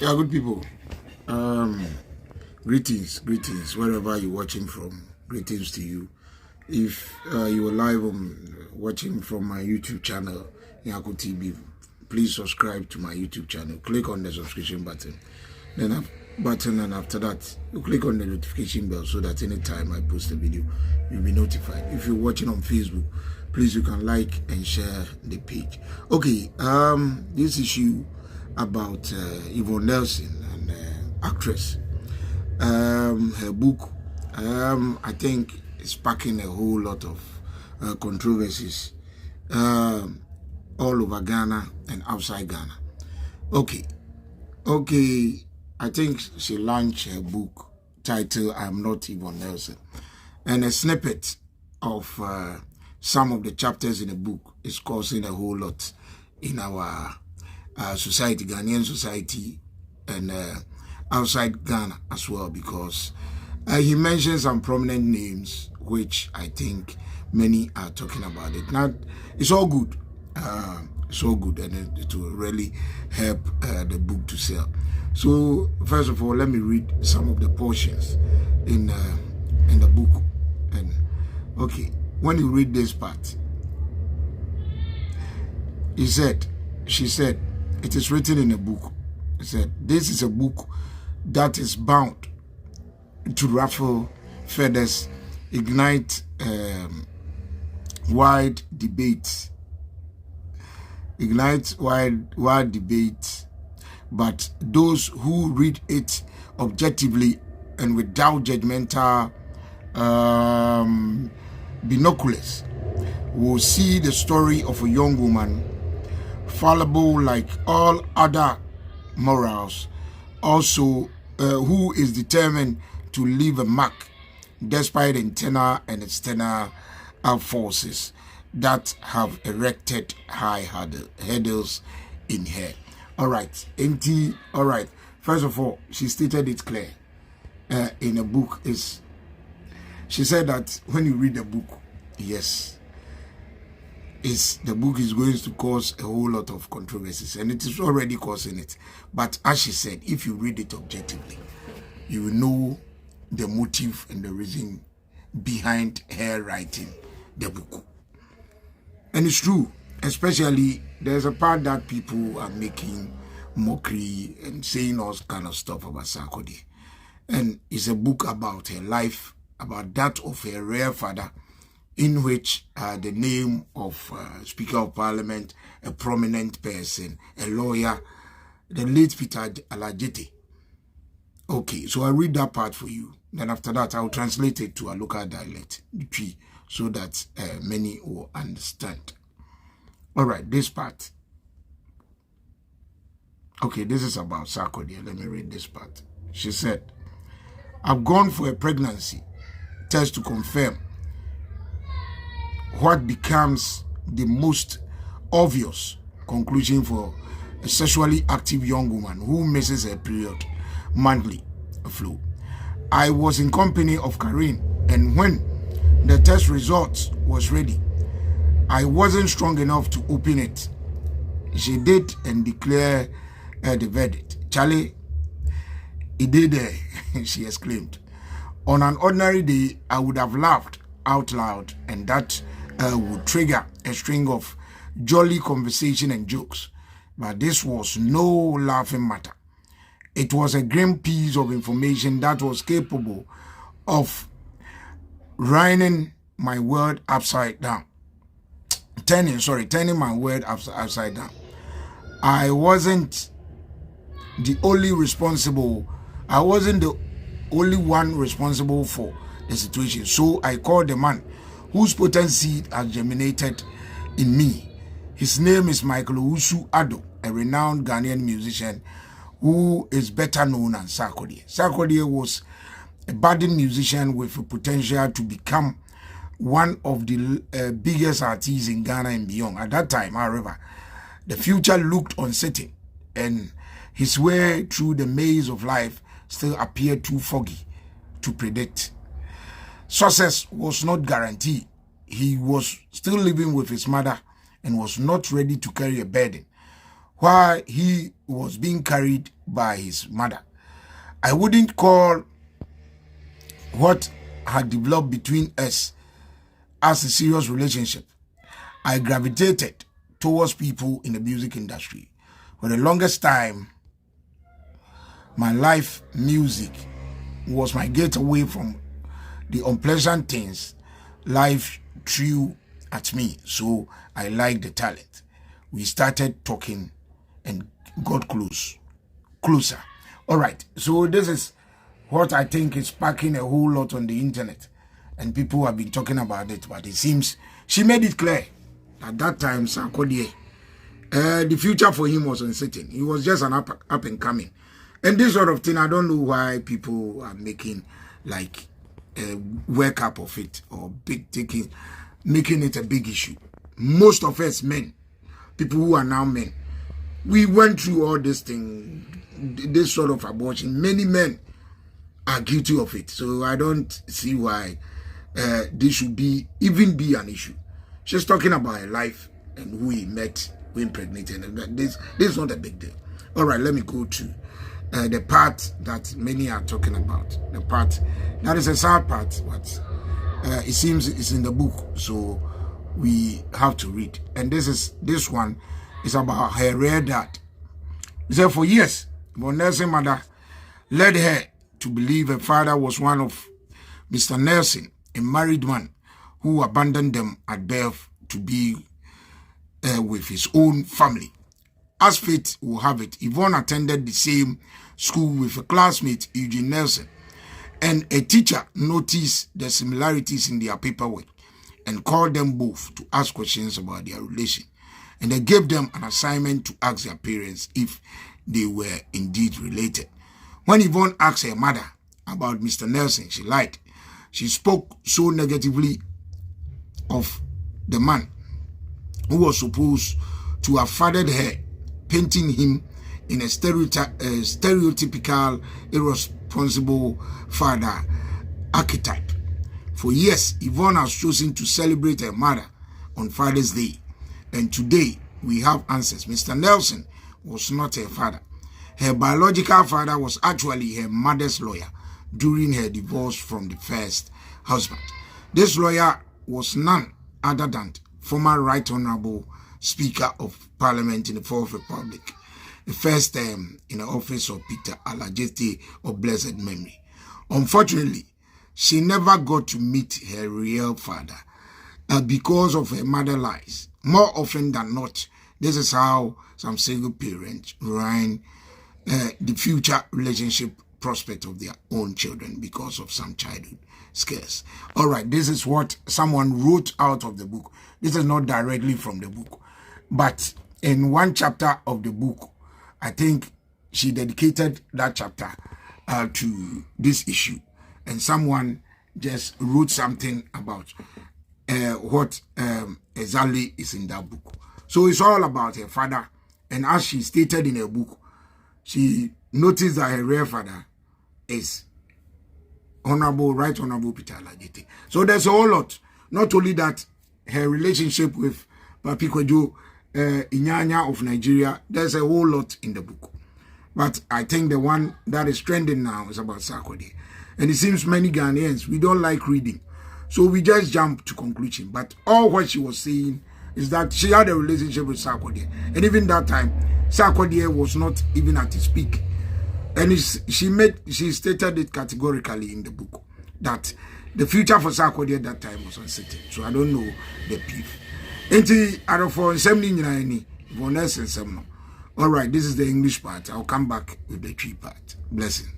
Yeah, good people. Um, greetings, wherever you're watching from. Greetings to you. If you are live watching from my YouTube channel, Yako TV, please subscribe to my YouTube channel. Click on the subscription button. And after that, you click on the notification bell so that anytime I post a video, you'll be notified. If you're watching on Facebook, please you can like and share the page. Okay, this issue about Yvonne Nelson, an actress. Her book, I think, is sparking a whole lot of controversies all over Ghana and outside Ghana. Okay, I think she launched her book titled I'm Not Yvonne Nelson. And a snippet of some of the chapters in the book is causing a whole lot in our society, Ghanaian society, and outside Ghana as well, because he mentions some prominent names, which I think many are talking about it. Now, it's all good. It's all good, and it will really help the book to sell. So, first of all, let me read some of the portions in the book. And okay, when you read this part, she said, it is written in a book. He said, this is a book that is bound to ruffle feathers, ignite wide debates, but those who read it objectively and without judgmental binoculars will see the story of a young woman, fallible like all other morals, also who is determined to leave a mark despite internal and external forces that have erected high hurdles in her. All right. First of all, she stated it clear in a book. She said that when you read the book, yes, the book is going to cause a whole lot of controversies, and it is already causing it. But as she said, if you read it objectively, you will know the motive and the reason behind her writing the book. And it's true, especially there's a part that people are making mockery and saying all kind of stuff about Sarkodie. And it's a book about her life, about that of her real father, in which the name of Speaker of Parliament, a prominent person, a lawyer, the late Peter Alajete. Okay, so I read that part for you. Then after that, I'll translate it to a local dialect, so that many will understand. All right, this part. Okay, this is about Sarkodie. Let me read this part. She said, I've gone for a pregnancy test to confirm what becomes the most obvious conclusion for a sexually active young woman who misses her period monthly flow. I was in company of Karen, and when the test results was ready, I wasn't strong enough to open it. She did and declared the verdict. Charlie, he did, she exclaimed. On an ordinary day, I would have laughed out loud, and that would trigger a string of jolly conversation and jokes. But this was no laughing matter. It was a grim piece of information that was capable of turning my world upside down. Turning my world upside down. I wasn't the only one responsible for the situation. So I called the man whose potent seed has germinated in me. His name is Michael Owusu Ado, a renowned Ghanaian musician who is better known as Sarkodie. Sarkodie was a budding musician with a potential to become one of the biggest artists in Ghana and beyond. At that time, however, the future looked uncertain, and his way through the maze of life still appeared too foggy to predict. Success was not guaranteed. He was still living with his mother and was not ready to carry a burden. while he was being carried by his mother. I wouldn't call what had developed between us as a serious relationship. I gravitated towards people in the music industry. For the longest time, my life music was my getaway from the unpleasant things life threw at me. So I liked the talent. We started talking and got closer. All right. So this is what I think is sparking a whole lot on the internet. And people have been talking about it. But it seems she made it clear. At that time, Sarkodie, the future for him was uncertain. He was just an up and coming. And this sort of thing, I don't know why people are making like a work up of it or making it a big issue. Most of us men, people who are now men, we went through all this thing, this sort of abortion. Many men are guilty of it. So I don't see why this should even be an issue. She's talking about her life and who he met, who impregnated. And this is not a big deal. All right, let me go to the part that many are talking about. The part that is a sad part, but it seems it's in the book, so we have to read. And this one is about her rare dad. He said, for years, Yvonne Nelson's mother led her to believe her father was one of Mr. Nelson, a married man who abandoned them at birth to be with his own family. As fate will have it, Yvonne attended the same school with a classmate, Yvonne Nelson, and a teacher noticed the similarities in their paperwork and called them both to ask questions about their relation. And they gave them an assignment to ask their parents if they were indeed related. When Yvonne asked her mother about Mr. Nelson, she lied. She spoke so negatively of the man who was supposed to have fathered her, painting him in a stereotypical, irresponsible father archetype. For years, Yvonne has chosen to celebrate her mother on Father's Day. And today, we have answers. Mr. Nelson was not her father. Her biological father was actually her mother's lawyer during her divorce from the first husband. This lawyer was none other than former Right Honorable Speaker of Parliament in the Fourth Republic, the first term in the office of Peter Alajete of blessed memory. Unfortunately, she never got to meet her real father because of her mother lies. More often than not, this is how some single parents ruin the future relationship prospect of their own children because of some childhood scares. All right, this is what someone wrote out of the book. This is not directly from the book, but in one chapter of the book, I think she dedicated that chapter to this issue, and someone just wrote something about what exactly is in that book. So it's all about her father, and as she stated in her book, she noticed that her real father is Right Honorable Peter Alajete. So there's a whole lot. Not only that, her relationship with Papi Kwejo Inyanya of Nigeria, there's a whole lot in the book. But I think the one that is trending now is about Sarkodie. And it seems many Ghanaians, we don't like reading. So we just jump to conclusion. But all what she was saying is that she had a relationship with Sarkodie. And even that time, Sarkodie was not even at his peak. And she stated it categorically in the book that the future for Sarkodie at that time was uncertain. So I don't know the beef. All right, this is the English part. I'll come back with the tree part. Blessings.